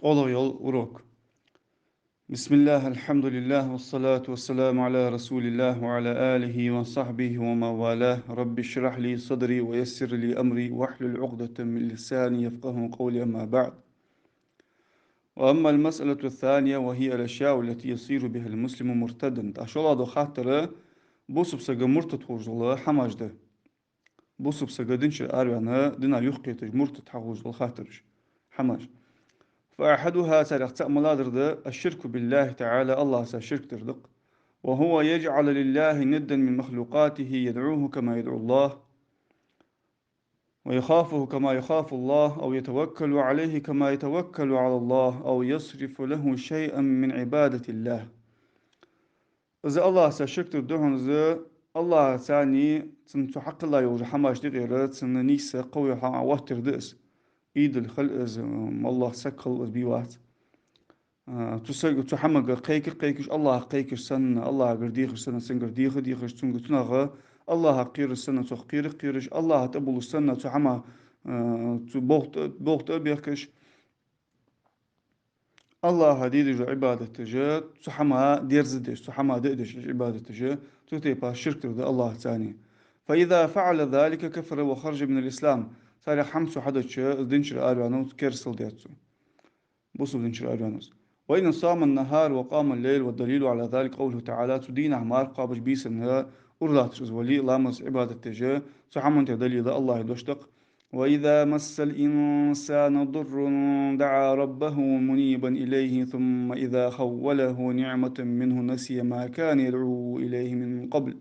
Olo yol urok. Bismillah, elhamdülillah, ve salatu ve selamu ala Resulillah ve ala alihi ve sahbihi ve mawalah. Rabbi şirah li sadri ve yessir li emri ve ahlul uqdeten min lisani yefqahu qawli amma ba'd. وأما المسألة الثانية وهي الأشياء التي يصير بها المسلم مرتدا. أشولا دو خاطر بوسب سجا مرتد خوجلا حماج ده. بوسب سجا دينش أروانا دينا يخقيتج مرتد حوجلا خاطرش حماج. فأحدها ترى تأمل الشرك بالله تعالى الله سشرك تردق وهو يجعل لله ندا من مخلوقاته يدعوه كما يدعو الله ويخافه كما يخاف الله أو يتوكل عليه كما يتوكل على الله أو يصرف له شيئا من عبادة الله إذا الله سشرك تردهن إذا الله ثاني تنتحق الله يوجد حماش دي غيره تننيس قوي حما واتر دئس إيد الخلق الله سكل بيوات تسرق تحمق قيكش الله قيكش سنة الله قرديخش سنة سن قرديخ ديخش تنق تنغى الله قير السنة تخقير قيرش الله تبول السنة تحمى بوغت أبيخش الله هديد عبادة تجا تحمى ديرزدش تحمى دئدش عبادة تجا تتيبها الشرك الله ثاني فإذا فعل ذلك كفر وخرج من الإسلام صار حمس حدث دينشر آلوانو كيرسل دياتسو بوصل دينشر آلوانوس وإن صام النهار وقام الليل والدليل على ذلك قوله تعالى تدين أعمار قابش بيسنها أرلات ولي لامس عبادة تجاه سحمن تدليل الله دوشتق وإذا مس الإنسان ضر دعا ربه منيبا إليه ثم إذا خوله نعمة منه نسي ما كان يدعو إليه من قبل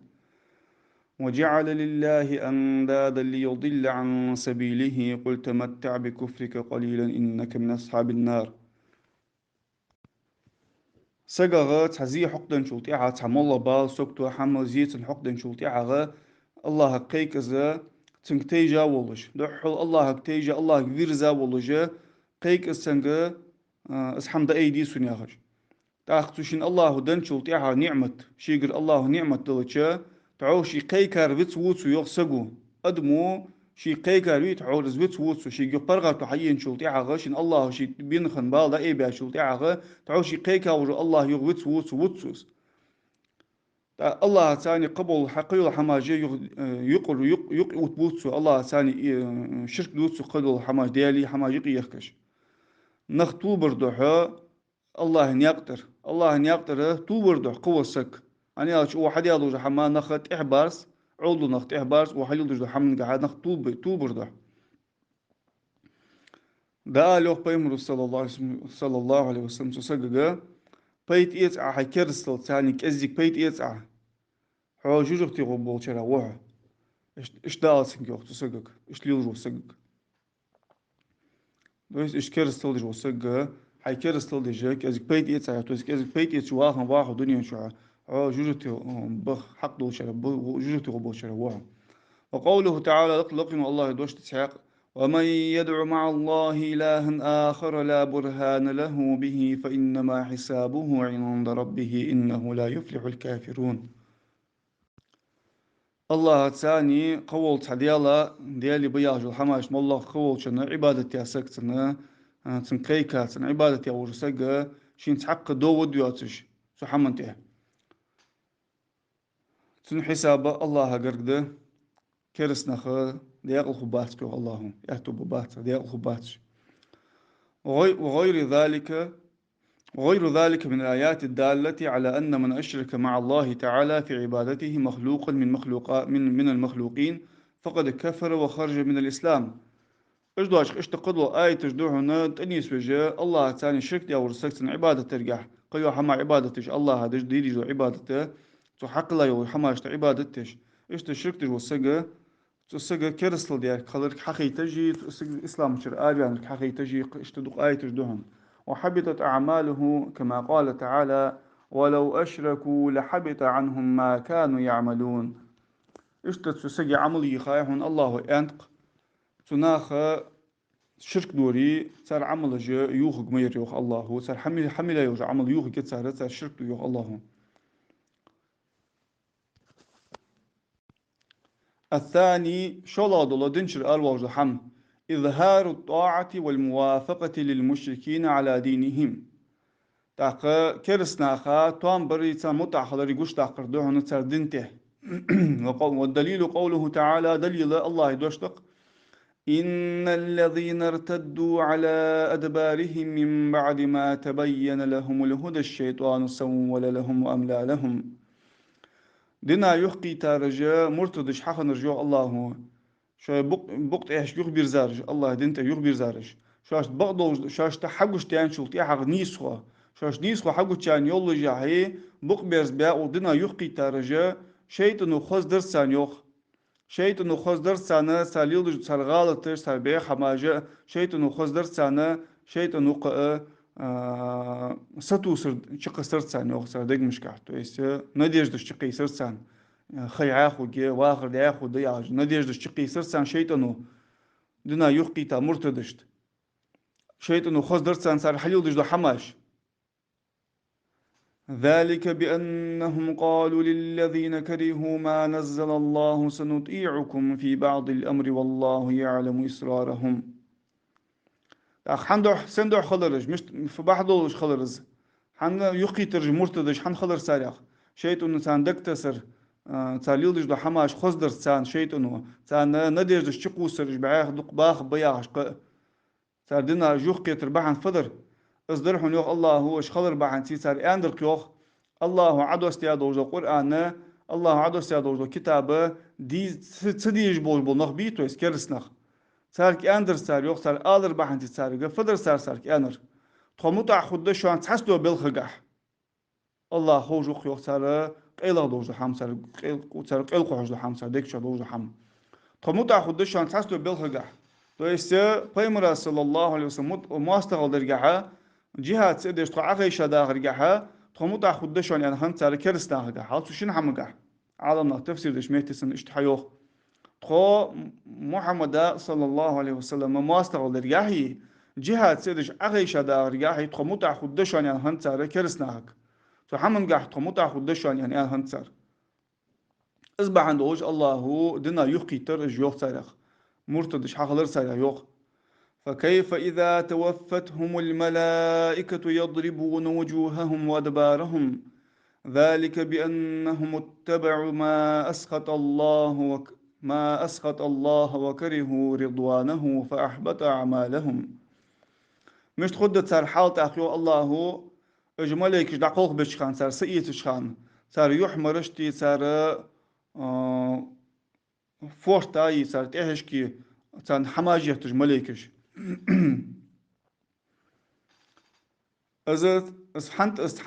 وجعل لله أندادا ليضل عن سبيله قل تمتع بكفرك قليلا إنك من أصحاب النار سجغة تحزي حقدن شلتي عا تعمل بال سكتو حمل زيت حقدن شلتي عا الله قيك إذا تنكتيجا ولش دحول الله كتيجا الله كبير زا ولجا قيك السنجة اسحمد أيدي سنياخج تاختوشين الله دن شلتي عا نعمة شيقر الله نعمة دلتشا تعوشي قيكار بيت ووتسو يغسقو أدمو شي قيكار بيت عورز بيت ووتسو شي قبرغة تحيين شلتي عا شين الله شي بينخن بالدا اي بيا شلتي عا تعوشي قيكا ورو الله يغوتس ووتسو ووتسوس الله ثاني قبل حقيقة حماجة يقر يق بوتسو الله ثاني شرك دوتسو قبل حماج ديالي حماجة يخكش نختو بردوحة الله نيقدر الله نيقدر تو بردوح قوة سك أنا أشوف واحد يالوج حما نخت إحبارس عضو نخت إحبارس وحلو دجدو حمن قاعد نخت تو بردوح ده لوح بيمرو صلى الله عليه وسلم تسجل بيت يتع حكرستل ثاني كأزيك بيت يتع حو جوجك تيغو بولشرا وها إش دال سنجوك تسجل إش ليلجو سجل دويس إش كرستل دجو سجل حكرستل دجاك أزيك بيت يتع تويس أزيك بيت يتع واحد واحد دنيا شو حو جوجك تيغو بخ حق دولشرا جوجك تيغو بولشرا وها وقوله تعالى لقن الله دوش تسحق ومن يدع مع الله إلها آخر لا برهان له به فإنما حسابه عند ربه إنه لا يفلح الكافرون الله تاني قول تحديالا ديالي بياجو حماش والله قول شنا عبادة يا سكتنا تنقيكات عبادة يا ورسقة شين تحق دو ودياتش سحمنته تن حساب الله قرقده كرس نخ ديال الخبات كو الله يكتب بات ديال الخبات وغير ذلك من الآيات الدالة على أن من أشرك مع الله تعالى في عبادته مخلوقا من المخلوقين فقد كفر وخرج من الإسلام إيش دواش إيش تقدوا آية تجدوه هنا تأنيس وجه الله تاني شرك يا ورسكت عبادة ترجع قيو حما عبادتش الله هذا ديري جو عبادته تحق لا يو حما عبادتش إيش تشرك تجو سجى تسجى كرسل ديال خلرك حقي تجي تسجى إسلام شر آريان حقي تجي اشتدق آية تجدوهم وحبطت أعماله كما قال تعالى ولو أشركوا لحبط عنهم ما كانوا يعملون تسجى عملي خايهون الله أنت تناخ شرك دوري صار عمل جا يوخ جمير يوخ الله صار حمل يوخ عمل يوخ كت صار شرك يوخ الله الثاني شلا دول دنشر الواج حم إظهار الطاعة والموافقة للمشركين على دينهم. تاق كرسناخا توان بريتا متأخر يقوش تاقر دوهن تردنته. والدليل قوله تعالى دليل الله دوشتق إن الذين ارتدوا على أدبارهم من بعد ما تبين لهم الهدى الشيطان سول لهم وأملى لهم. دنا يحقي تارجا مرتدش حق نرجو الله شو بقت إيش يخبر زارج الله دنت يخبر زارج شاش بقدو شاش تحقش تيان شلتي حق نيسخوا شاش نيسخوا حقو تيان يولو جاهي بق بيرز بيا ودنا يحقي تارجا شيطان وخز درسان يوخ شيطان وخز درسانا ساليل سالغالة سالبيع حماجة شيطان وخز درسانا شيطان وق ستو سر شق سرسان يوخ سر دق مشكح تو يس نديش دش شقي سرسان خي عاخو جي واخر دي عاخو دي عاج نديش دش شقي سرسان شيطانو دنا يحقي تا مرتدشت شيطان وخز درسان سال حليل دش دو حماش ذلك بأنهم قالوا للذين كرهوا ما نزل الله سنطيعكم في بعض الأمر والله يعلم إسرارهم. حندو سندو خلرج مش في بعضوش خلرز حن يقي ترج مرتدش حن خلر ساريخ شيطان سان دكتسر تاليلدش دو حماش خزدر سان شيطانو سان نديش شقو سرج بعاخ دق باخ بياخ ساردنا جوخ كتر بحن فدر اصدرحن يوخ الله هو خلر بحن سي سار اندر يوخ الله عدو استيادو جو قرآن الله عدو استيادو جو كتابه دي تسديج بول نخ بيتو اسكرس نخ سارك اندر سار يوخ سار آلر بحن تي سار فدر سارك اندر تخموتا خود شو عن تحسدو بالخقح الله هو جو يوخ سار قيلا دوجو حم سار قيل قوحو حم سار ديك شو دوجو حم تخموتا خود شو عن تحسدو بالخقح تو است پیامبر صلی الله علیه و سلم مواستقل درگاه جهات سیدش تو عقیش درگاه تو مت خودشان یعنی هم سر کرس درگاه حال توشین همگاه عالم تفسیر دش مهتسن اشتحیوخ تو محمد صلی الله علیه و سلم مواستقل درگاهی جهات سیدش عقیش درگاه تو مت خودشان یعنی هم سر کرس درگاه تو همگاه تو مت خودشان یعنی هم سر از بعندوش الله دنا یقی تر جوخ سرخ مرتدش حقلر سر يوخ فكيف إذا توفتهم الملائكة يضربون وجوههم وأدبارهم ذلك بأنهم اتبعوا ما أسخط الله وكرهوا رضوانه فأحبط أعمالهم. مش تخد سر حال تأخيو الله إجماليك دقوق بشخان سر سئيت شخان سر يحمرشتي سر فورتاي سر تهشكي سر حماجية تجماليكش از حنت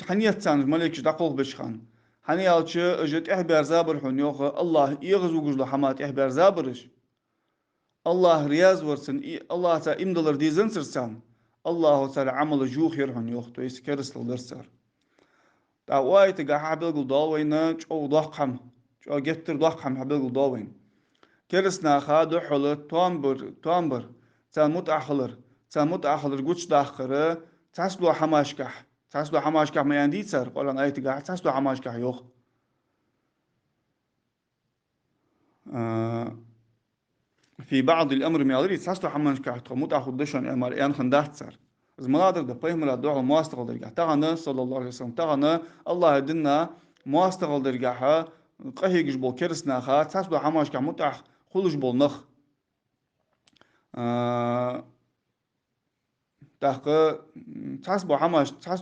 حنيت سان ملك دقوق بشخان حني alçı اجت احبر زابر حن يوخ الله يغزو غزلو حمات احبر زابرش الله رياز ورسن الله تا امدلر ديزن سرسان الله تعالى عمل جوخ يرحن يوخ تو يسكرس لدرسر تا وايت غا حبل دالوين او ضخم جو جتر ضخم حبل دالوين كرسنا خادو حل توامبر تان متأخر قوتش داخره تحسلو حماشكح ما يندي سر قولان ايت قاعد تحسلو حماشكح يوخ في بعض الامر ما يدري تحسلو حماشكح تو متأخر دشان امر ان خندات سر از ملادر ده بهم لا دعاء مواستقل درجه تاغنا صلى الله عليه وسلم تاغنا الله دنا مواستقل درجه قهيج بو كرسنا خا تحسلو حماشكح متأخر خلج بول نخ تحقق تحسبوا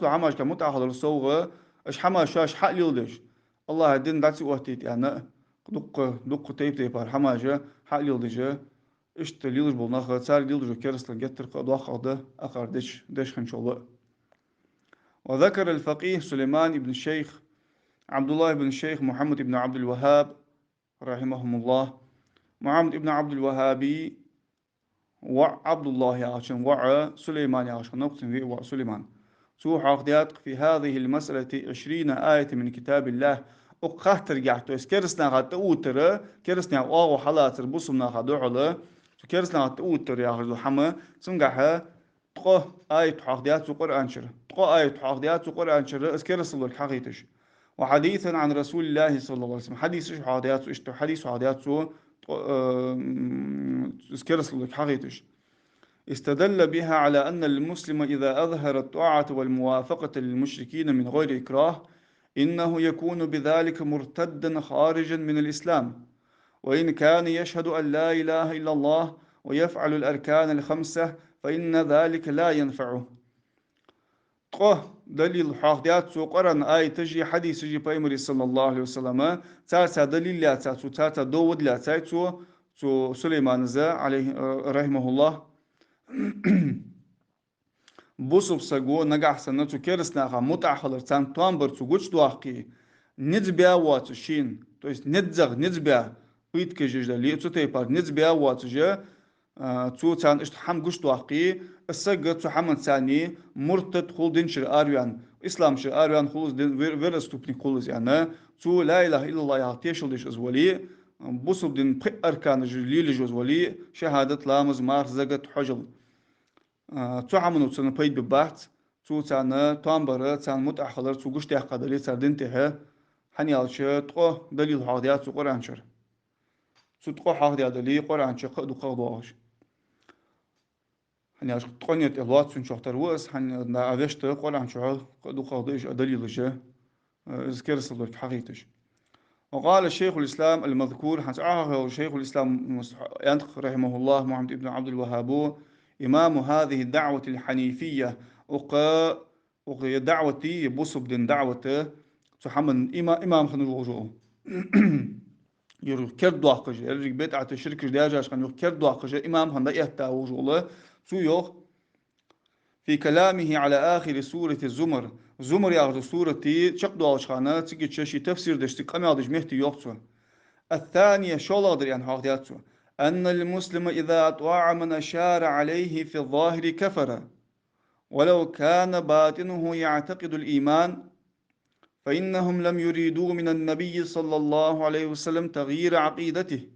حماش كمتأخر الصوغة اش حماش شاش حق يلدش الله الدين داتسي وقتيت يعني دق تيب تيبار حماجة حق يلدش اش تليلج بالنخ تسار يلدش كرس لجتر قدوخ ده أقر دش إن شاء الله. وذكر الفقيه سليمان بن الشيخ عبد الله بن الشيخ محمد بن عبد الوهاب رحمهم الله محمد بن عبد الوهابي وعبد الله عشان سليمان عشان نقسم وسليمان سوح عقديات في هذه المسألة 20 آية من كتاب الله أقهت رجعتو كرسنا غات أوتر كرسنا أو حالات ربصنا غادو على كرسنا غات أوتر يا غزو حما سنجحها تقو آية عقديات القرآن شر تقو آية عقديات القرآن شر اسكرس الله الحقيقة وحديثا عن رسول الله صلى الله عليه وسلم حديث عقديات حديث عقديات سكرسلك حقيتش استدل بها على أن المسلم إذا أظهر الطاعة والموافقة للمشركين من غير إكراه إنه يكون بذلك مرتدا خارجا من الإسلام، وإن كان يشهد أن لا إله إلا الله ويفعل الأركان الخمسة فإن ذلك لا ينفعه. دليل حاضيات سو قرن آي تجي حديث تجي بأمر صلى الله عليه وسلم تاتا دليل لا تاتا داود لا تاتا سليمان زا عليه رحمه الله بوسب سجو نجح سنة كيرس ناخا متأخر تان توامبر تقولش دواقي نتبع واتشين то есть نتبع ويت كجج دليل تتيبار نتبع واتجا تو تان اشت حم قش دواقي السجى تو حمن ثاني مرتد خل دينشر أريان إسلام شر أريان خلص دين فيرس تبني خلص يعني تو لا إله إلا الله يعطيش ليش أزولي بوسب دين بق أركان جليل جوزولي شهادة لامز مار زجت حجل تو عملوا تسنة بيد ببعث تو تانا تامبرة تان متأخر تو قش تحقدري تردنتها حنيالش تقو دليل حاضيات تو قرانشر تو تقو حاضيات دليل قرانشر قدو قدوش حنيالش تقنيت الوات سن شختر وس حن نعرفت قرانشر قدو قدوش دليل جه ذكر صدق حقيقتش. وقال الشيخ الإسلام المذكور حسعه شيخ الإسلام رحمه الله محمد بن عبد الوهاب إمام هذه الدعوة الحنيفية وقا دعوتي بصب دين دعوته تحمل إمام خنوجو يرو كرد واقج يرجع بيت على الشركة دياجاش خنوج كرد واقج إمام خندا يهتا وجوله سويوخ في كلامه على آخر سورة الزمر زمر ياخذ سورة شق واش خانة تيجي تشي تفسير دشتي قام ياخذ مهتي يوقتو الثانية شو يعني هاخدياتو أن المسلم إذا أطاع من أشار عليه في الظاهر كفر ولو كان باطنه يعتقد الإيمان فإنهم لم يريدوا من النبي صلى الله عليه وسلم تغيير عقيدته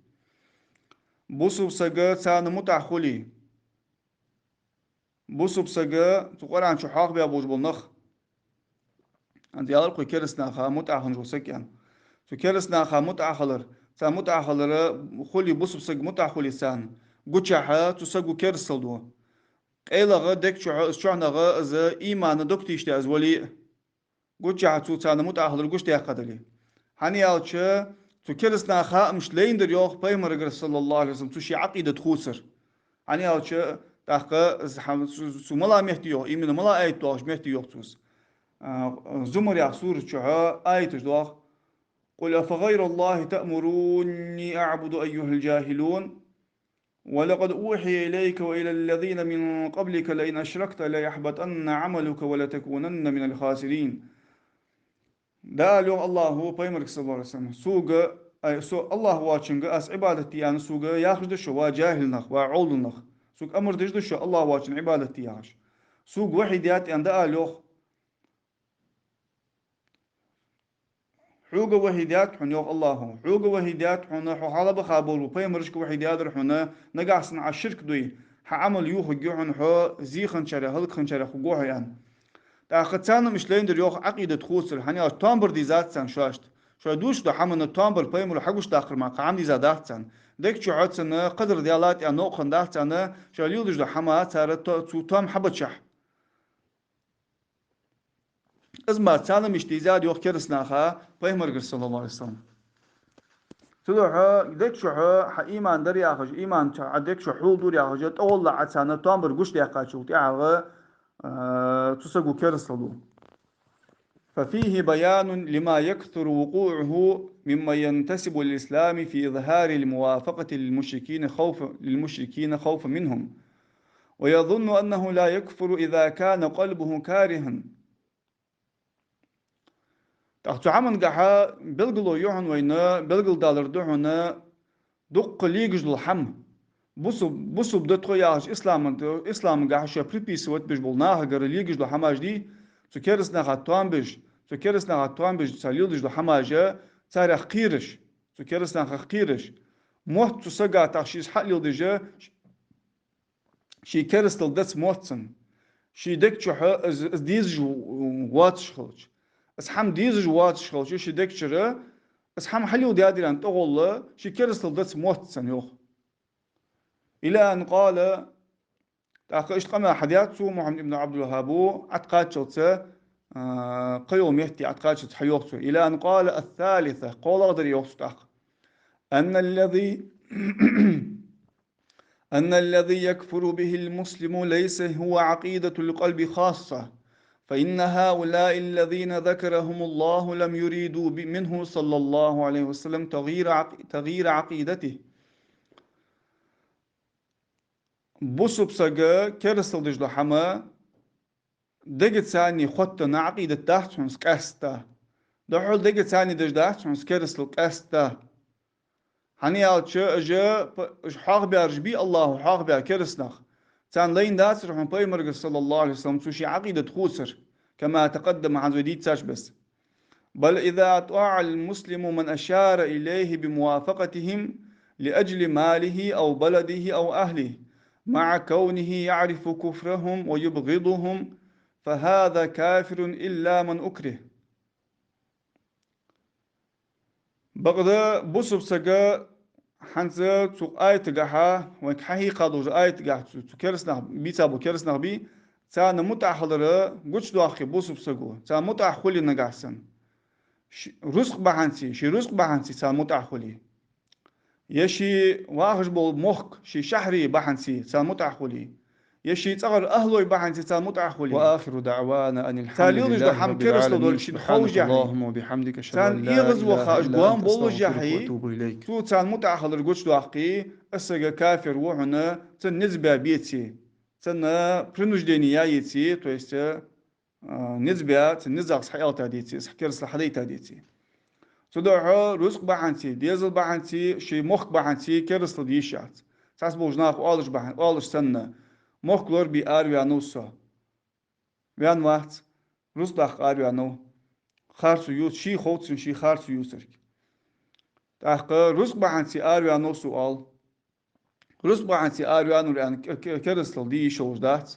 بوسو سجا سان متعخلي بوسو سجا تقول عن شحاق بأبوج بالنخ عند يالقو كرسنا خا متعخن جوسك يعني كرسنا خا متعخلر سان متعخلر خلي بوسو سج متعخلي سان قوشها تسجو كرسل دو قيلغا دك شعنغا إذا إيمان دكتيشتي أزولي قوشها تسان متعخلر قوشتي أقدلي hani yalçı tu keresna ha mş leindir yok peygamber sallallahu aleyhi ve sellem tu şi akide khusır hani yalçı tahka su mala mehdi yok imin mala ayet doğuş mehdi yok tuz zumur ya sur çuha ayet doğuş قل أفغير الله تأمروني أعبد أيها الجاهلون ولقد أوحي إليك وإلى الذين من قبلك لئن أشركت ليحبطن عملك ولتكونن من الخاسرين da lo Allahu peygamber sallallahu aleyhi ve sellem suga ay so Allah vaçınga as ibadeti yani suga yaxdı şu va cahilnaq va oldunaq sug amr dijdu şu Allah vaçın ibadeti yaş sug vahidiyat yani da lo حوجة وحيدات حن يوق الله حوجة وحيدات حن حالة بخابور وبيم رشك وحيدات حن نجح صنع الشرك دوي حعمل يوه جوهن حو زي خنشرة هل خنشرة خجوه يعني da khatsan mishlein der yoch aqide khusel hani aus tomber die satsan schast scho dusch da haben ne tomber peimul hagush da akhir ma qam die zadatsan dek chu hatsan qadr dialat ya no khandatsan scho lyudish da hama tsara tu tom habat shah izma tsanam ishtizad yoch kersna kha peimer sallallahu alaihi wasallam تدوها دك شو ح إيمان در يا خج إيمان دك شو حول دور يا خج تقول عتسانة تومبر قش يا قاشو تعالى تسقو كرسلو ففيه بيان لما يكثر وقوعه مما ينتسب للإسلام في إظهار الموافقة للمشركين خوفا منهم ويظن أنه لا يكفر إذا كان قلبه كارها تحت عمن قحا بلغلو يوحن وينا بلغل دالر دوحنا دق ليجل الحم بوسو بدتخو ياش إسلام قحا شو بريبيس وات بيش بولناها قر ليجل الحماج دي تكرس ناخا توان بيش تكرس ناخا توان بيش تساليل ديش الحماجة تاريخ قيرش تكرس ناخا قيرش موت تسقى تخشيش حقل ديجا شي كرس تلدس موتسن شي دك شو ديز جو واتش خلش اس حم ديز جو واتش خلش شي دك شرا أصحاب حليو ديادي أن تقول شي كرسل دس موت سنيوخ إلى أن قال تأخذ قام حديثه محمد بن عبد الوهاب اعتقاد شوتة قيوم يهتي اعتقاد شوتة حيوخته إلى أن قال الثالثة قول غدر يوخته أن الذي أن الذي يكفر به المسلم ليس هو عقيدة القلب خاصة فإن هؤلاء الذين ذكرهم الله لم يريدوا منه صلى الله عليه وسلم تغيير عقيدته بوسب سجا كرسل دجل حما دقت ثاني خطنا عقيدة تحت كاستا دحول دقت ثاني دجدات كرسل كاستا هني أجا حاق بأرجبي الله حاق بأكرسنخ تان لين داس رحمة بيمرق صلى الله عليه وسلم سوشي عقيدة خوسر كما تقدم عن زوديت ساش بس بل إذا أطاع المسلم من أشار إليه بموافقتهم لأجل ماله أو بلده أو أهله مع كونه يعرف كفرهم ويبغضهم فهذا كافر إلا من أكره بغدا بوسب سجا حنزة تو آيت جاها وك حقيقة دوز آيت جاه تو كرسنا بيتا بو كرسنا بي تانا متأخلرة قوش دو أخي بوسب سجو تانا متأخلي نجاسن رزق بحنسي شي رزق بحنسي تانا متأخلي يشي واخش بول مخك شي شحري بحنسي تانا متأخلي يشي تغر أهلوي بحنسي تانا متأخلي وآخر دعوانا أن الحمد لله رب العالمين سبحانك اللهم وبحمدك أشهد أن لا إله إلا أنت أستغفرك وأتوب إليك تو تان متأخر الجوش دو أخي أسجى كافر وحنا تن نزبة بيتي تن برنوج دينيا يتي تو است نزبة تن نزاق صحيح تاديتي سحكر صحيح تاديتي تدعو رزق بحنتي ديزل بحنتي شي مخ بحنتي كرس لديشات ساس بوجناق أولش بحن أولش سنة مخ لور بي آر نوسا ويان وقت رزق داخ آر نو خارسو يوت شي خوتسن شي خارسو يوسرك تحقق رزق بحنتي آر نو سؤال رزق بحنتي آر نو لأن كرس لدي شوز دات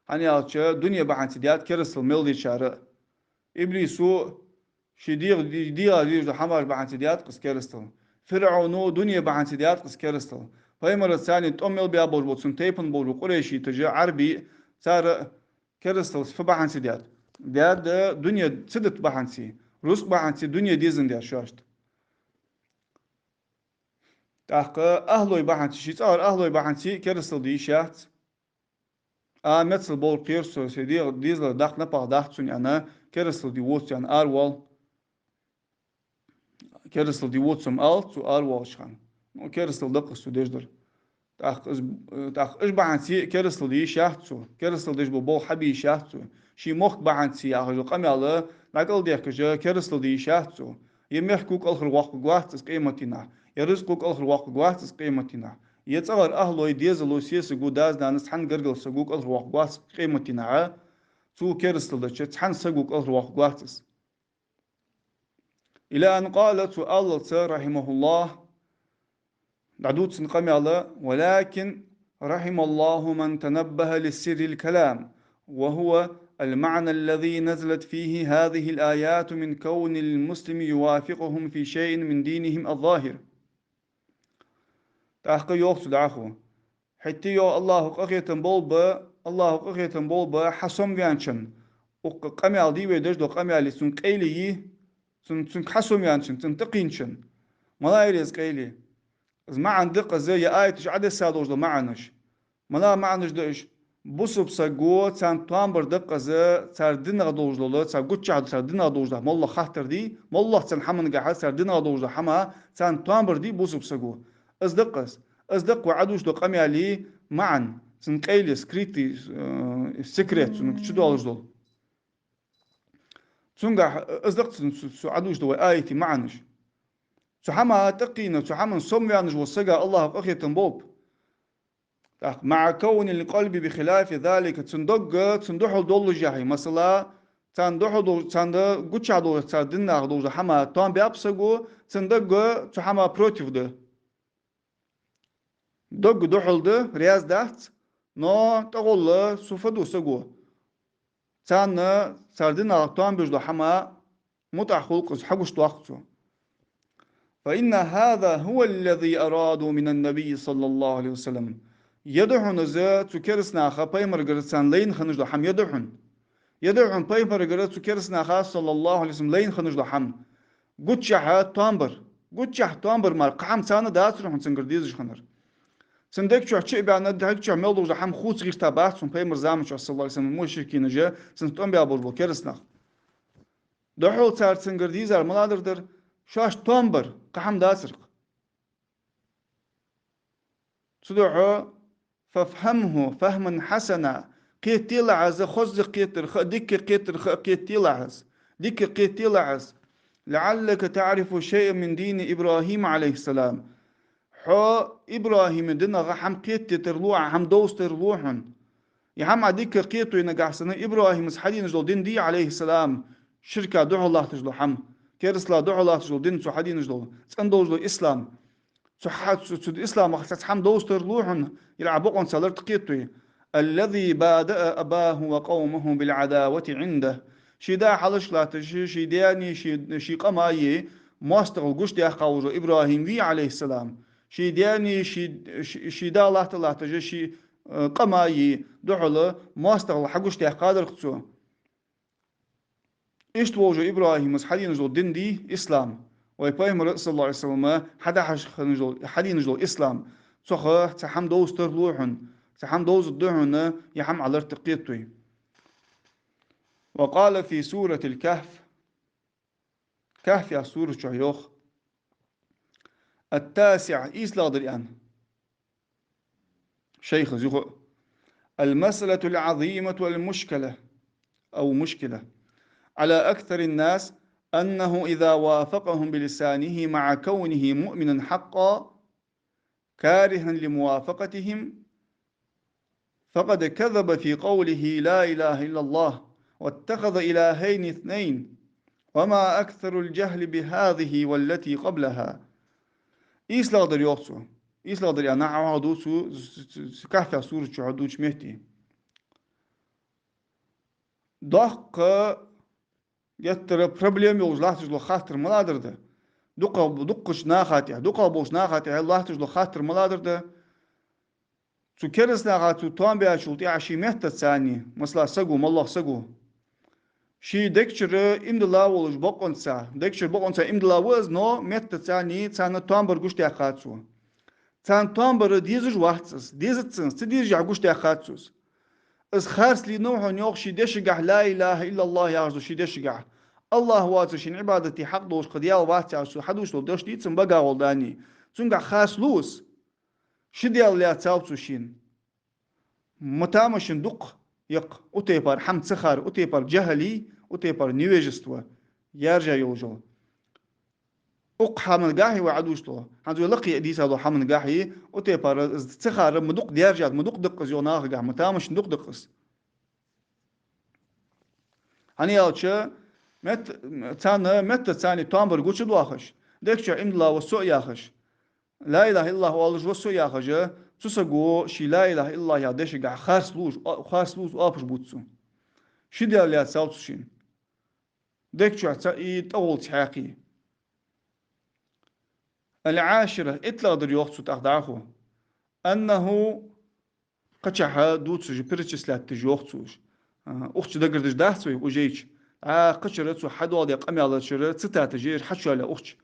هني أتشا دنيا بحنتي ديات كرس الميل شارع إبليسو شي ديغ حمار بحنتي ديات قس كرستل فرعونو دنيا بحنتي ديات قس كرستل فهي مرة ثانية تأمل بيا بول تيبن بول قريشي تجا عربي صار كرستل فبحنتي ديات دنيا سدت بحنتي رزق بحنتي دنيا ديزن ديات شاشت تحقق أهلوي بحنتي شي صار أهلوي بحنتي كرستل دي شات مثل بول قيرسو سيدي ديزل داخل نبغ داخل أنا كرستل دي ووت يعني أروال كرستل دي ووت سم ألت وأروال شان كرستل دقس وديجدر تاخ إيش بعنسي كرستل دي شاهتسو كرستل ديش بول حبي شاهتسو شي مخ بعنسي أخذ قمي على نقل ديك جا كرستل دي شاهتسو يمحكوك آخر وقت قوات قيمتنا يرزقوك آخر وقت قوات قيمتنا يتصور أهلو يديزلو سيس قوداز دانس حن قرقل سقوك آخر وقت قوات قيمتنا تو كرستل دي حن سقوك آخر وقت قواتس إلى أن قالت الله رحمه الله دعدوت سنقمي على ولكن رحم الله من تنبه للسر الكلام وهو المعنى الذي نزلت فيه هذه الآيات من كون المسلم يوافقهم في شيء من دينهم الظاهر تحقي يوخس دعخو حتى يو الله قخيتن بولبا الله قخيتن بولبا حسم يانشن وقمي على دي ويدش دو قمي على سن قيلي سن حسم يانشن تنتقينشن ما يريز قيلي ما عندك زي آية عدد سادوش ده معنش ملا معنش دهش بوسب سجوا تان توامبر دقة زي سردين غدوش ده سجوت شعد سردين غدوش ده مالله خاطر دي مالله تان حمن جحد سردين غدوش ده حما تان توامبر دي بوسب سجوا أصدق وعدوش ده قمي عليه معن سن قيل سكريتي سكريت سن شو دولش دول سنجح أصدق سن عدوش ده آيتي معنش سحما تقينا سحما سميانج وصجا الله أخي تنبوب مع كون القلب بخلاف ذلك تصندح دول جاهي مثلا تصندح دول تصند قتشا دول تصدنا دول حما تام بيابسجو تصندق سحما بروتيف ده دحل ده رياض دات نو تقول سوفدو سجو تصند سردنا تام بيجدو حما متعخلق حقوش توقتو فإن هذا هو الذي أرادوا من النبي صلى الله عليه وسلم يدعون زات سكرسنا خا بيمر جرسان لين خنج لحم يدعون بيمر جرس سكرسنا خا صلى الله عليه وسلم لين خنج لحم قد شح تامبر قد شح تامبر مال قحم سانة داسر حن سنجر ديز خنر سندك شو شيء بعنا دهك شو ملدو لحم خوت غير تبعت سن بيمر زامن شو صلى الله عليه وسلم مشركين جا سنتم بيابول بكرسنا دحول صار سنجر ديزر ملادر شاش تامبر قحم داسر صدعه فافهمه فهما حسنا قيت يلعز خز قيتر ديك قيتر قيت يلعز ديك قيت يلعز لعلك تعرف شيء من دين إبراهيم عليه السلام حو إبراهيم دينا غحم قيت ترلوع هم دوس ترلوحن يهم عديك قيتو ينقع سنة إبراهيم سحدي نجلو دين دي عليه السلام شركة دعو الله تجلو حم كيرسلا دعو الله تجلو دين سحدي نجلو سندوجلو إسلام صحات سود إسلام وخصت حم دوستر لوحن يلعبون سالر تقيتوي الذي بادأ أباه وقومه بالعداوة عنده شدا حلش لا تشي شداني شي قماي ماستر الجوش دي قاوزو إبراهيم في عليه السلام شداني شدا الله تعالى تجي شي قماي دحله ماستر الحقوش دي قادر قصو إيش توجه إبراهيم مسحدين جو دين دي إسلام ويبايم صلى الله عليه وسلم حدا حدي نجلو إسلام صخ تحم دوز ترلوحن تحم دوز الدهن يحم على ارتقيتوي وقال في سورة الكهف كهف يا سورة شهيوخ التاسع إيسلا الآن شيخ زيخو المسألة العظيمة والمشكلة أو مشكلة على أكثر الناس أنه إذا وافقهم بلسانه مع كونه مؤمنا حقا كارها لموافقتهم فقد كذب في قوله لا إله إلا الله واتخذ إلهين اثنين وما أكثر الجهل بهذه والتي قبلها إيسلا در يوصو إيسلا در أنا عادوسو كهف سورة شهدوش مهتي دق يتر problem يوز تجلو خاطر ملادر ده دقش ناخاتي دقا بوش ناخاتي الله تجلو خاطر ملادر ده تو كرس ناخاتو توان بيا شولتي عشي مهت ثاني مثلا سقو مالله سقو شي دكشر امدلا ولج بقونسا دكشر بقونسا امدلا وز نو مهت ثاني ثاني توان برغوش تي خاتسو ثان توان بر ديزج واحتس ديزتسن تديج عغوش تي خاتسوس اس خارس لي نوح نيوخ شي دشغح لا اله الا الله يارزو شي دشغح الله واتو شين عبادتي حق دوش قديا واتو شو حدوش لو دوش ديتسن بقا ولداني تونغا خاص لوس شديال ليا تاوتو شين متامشن دق يق اوتيبار حمد سخار اوتيبار جهلي اوتيبار نيويجستوا يرجع يوجو اق حمل قاحي وعدوشتو هذو لقي ديسا دو حمل قاحي اوتيبار سخار مدق ديرجع مدق دق زيوناغ قاح متامشن دق دقس هني يالتشا مت ثاني توامبر قوتش دواخش دكشا املا وسو ياخش لا اله الا الله والله وسو ياخش تسقو شي لا اله الا الله يا دش قاع خاص لوز ابش بوتسو شدي اللي ساوتشين دكشا تاي طول حقي العاشرة إطلاق در يوخسو تأخداخو أنه قشح دوتسو جبرتش لا تجوخسوش أختي دقردش داحسوي وجيش قشرت حد واضي قمي على شرط ستة تجير حشو على أختي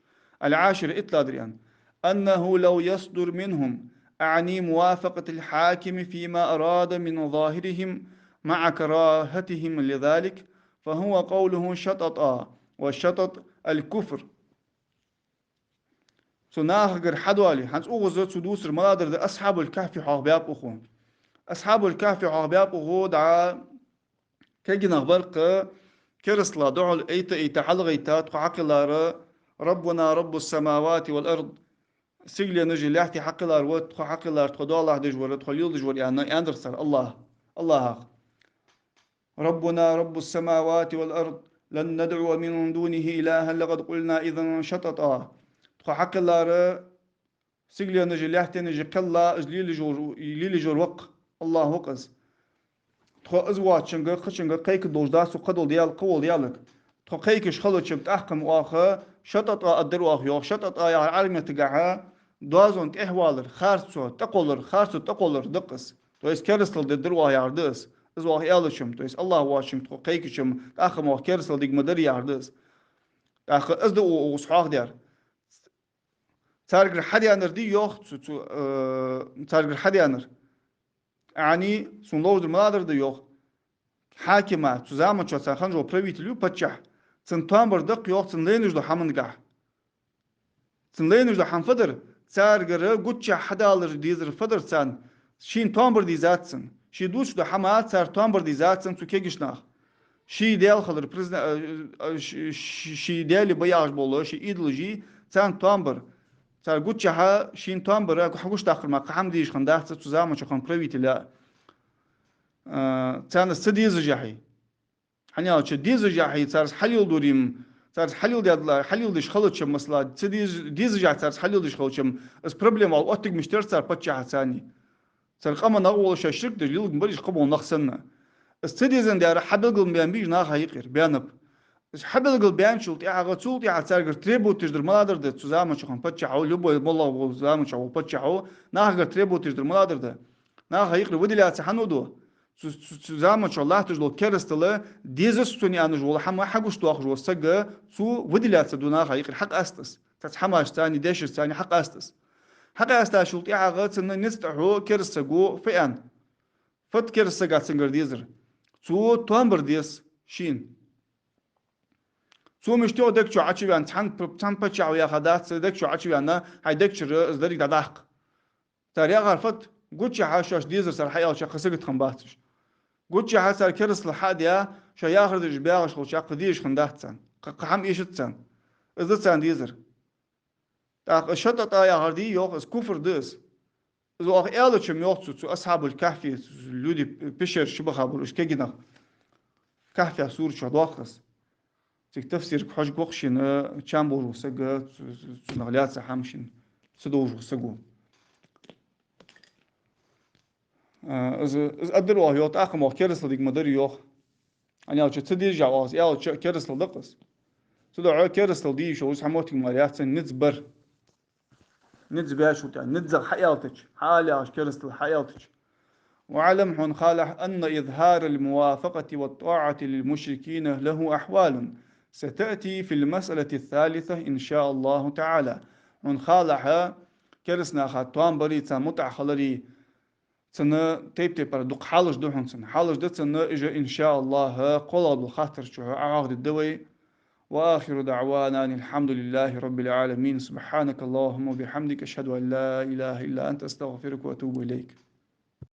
العاشرة إطلاق دريان أنه لو يصدر منهم أعني موافقة الحاكم فيما أراد من ظاهرهم مع كراهتهم لذلك فهو قوله شططا والشطط الكفر سناخر حدوالي هنس أوغزت سدوس المنادر ده أصحاب الكهف حاغبياب أخو أصحاب الكهف حاغبياب أخو دعا كيجنا برق كرسلا دعو إيتا حلغيتا تقعقلار ربنا رب السماوات والأرض سيجلي نجي لحتي حقلار وتخو حقلار تخدو الله دجور تخليل دجور يعني أندرسر الله ربنا رب السماوات والأرض لن ندعو من دونه إلها لقد قلنا إذا شططا تخو حقلار سيجلي نجي لحتي نجي قلا إجليل جور وق الله وقز تخو أزوات شنغ خشنغ قيك دوجداس وقدول ديال قول ديالك تخو قيكش خلو شبت أحكم وآخر شطط الدروخ يوخ شطط يا عالم تقعها دوازون تحوالر خارسو تقولر دقس تويس كرسل الدروخ ياردس از واخ يالشم تويس الله واشم تو قيكشم اخ مو كرسل ديك مدر ياردس اخ از دو وصحاخ ديار تارجر حد يانر دي يوخ تارجر حد يانر يعني سون لوز المنادر دي يوخ حاكمة zusammen schon sein Hanjo pravitelju patcha zum Tamber dok yok zum Lenisch do Hamengah zum Lenisch do Hamfader zargere gutcha hadaler dieser Fader san Shin Tamber die Satzen shi dus do Hamat zar Tamber die Satzen zu kegisch nach shi del khaler prezident shi del bayaj bolo shi ideology san Tamber zar gutcha ha Shin Tamber hagush dakhel ma hamdi ich khandacht zusammen schon pravitel تان استديز جاهي حنيا تش ديز جاهي تارس حليل دوريم تارس حليل ديال حليل ديش خلط شم مثلا تديز ديز جاه تارس حليل ديش خلط شم اس بروبليم او اوتك مشتر تار باتشا ثاني تار قام نغول شا شرك ديال ليل مبريش قبو نخسنا استديزن ديال حبل قل بيان بيج ناخ هيقر بيانب اس حبل قل بيان شلت يا غتول يا تارجر تريبو تجدر مادر ده تزامن شخن باتشا او لبو والله وزامن شو باتشا او ناخ تريبو تجدر مادر ده ناخ هيقر ودي لا تحنودو zusammen schon lacht du kerstele dieses tun ja nicht wohl haben حقوش doch جو سجى zu ودلات دون خير حق استس تتحماش ثاني ديش ثاني حق استس حق استا شلت يا غات ان نستحو كرسجو فئان فت كرسجات سنجر ديزر zu تومبر ديس شين zu مش تو دك شو عچي ان تان بچاو يا خدات دك شو عچي انا هاي دك شر زدري دداق تاريخ عرفت قلت حاشاش ديزر سر حياه شخصيت خنباتش قلت حسر كرس الحادية شو ياخذ جباغش خو شاق ديش خندحتسن قحم ايشتسن إذا تسان ديزر تاق شطط يا هردي يوخ اس كفر ديس إذا أخ إيالتشم يوخ تو أصحاب الكهف لودي بشر شبخ أبو إيش كيجنا كهف سور شو دواخس تك تفسير كحوش بوخشين تشامبور وسجى نغليات سحامشين سدوج وسجو إذا أدروا هيوت أخم أو كرس لديك مدري يوخ أنا أوجد تدير جواز يا أوجد كرس لدقس تدعو كرس لدي شو سحموتك ماليات نتزبر نتزبر شو يعني نتزر حياتك حالي عش كرس لحياتك وعلم هون خالح أن إظهار الموافقة والطاعة للمشركين له أحوال ستأتي في المسألة الثالثة إن شاء الله تعالى هون خالح كرسنا خاتوان بري متع خلري سنة تيب تيبر دوق حالش دوحن سنة حالش دت سنة إجا إن شاء الله قول بالخاطر شو أعاقد الدوي وآخر دعوانا أن الحمد لله رب العالمين سبحانك اللهم وبحمدك أشهد أن لا إله إلا أنت أستغفرك وأتوب إليك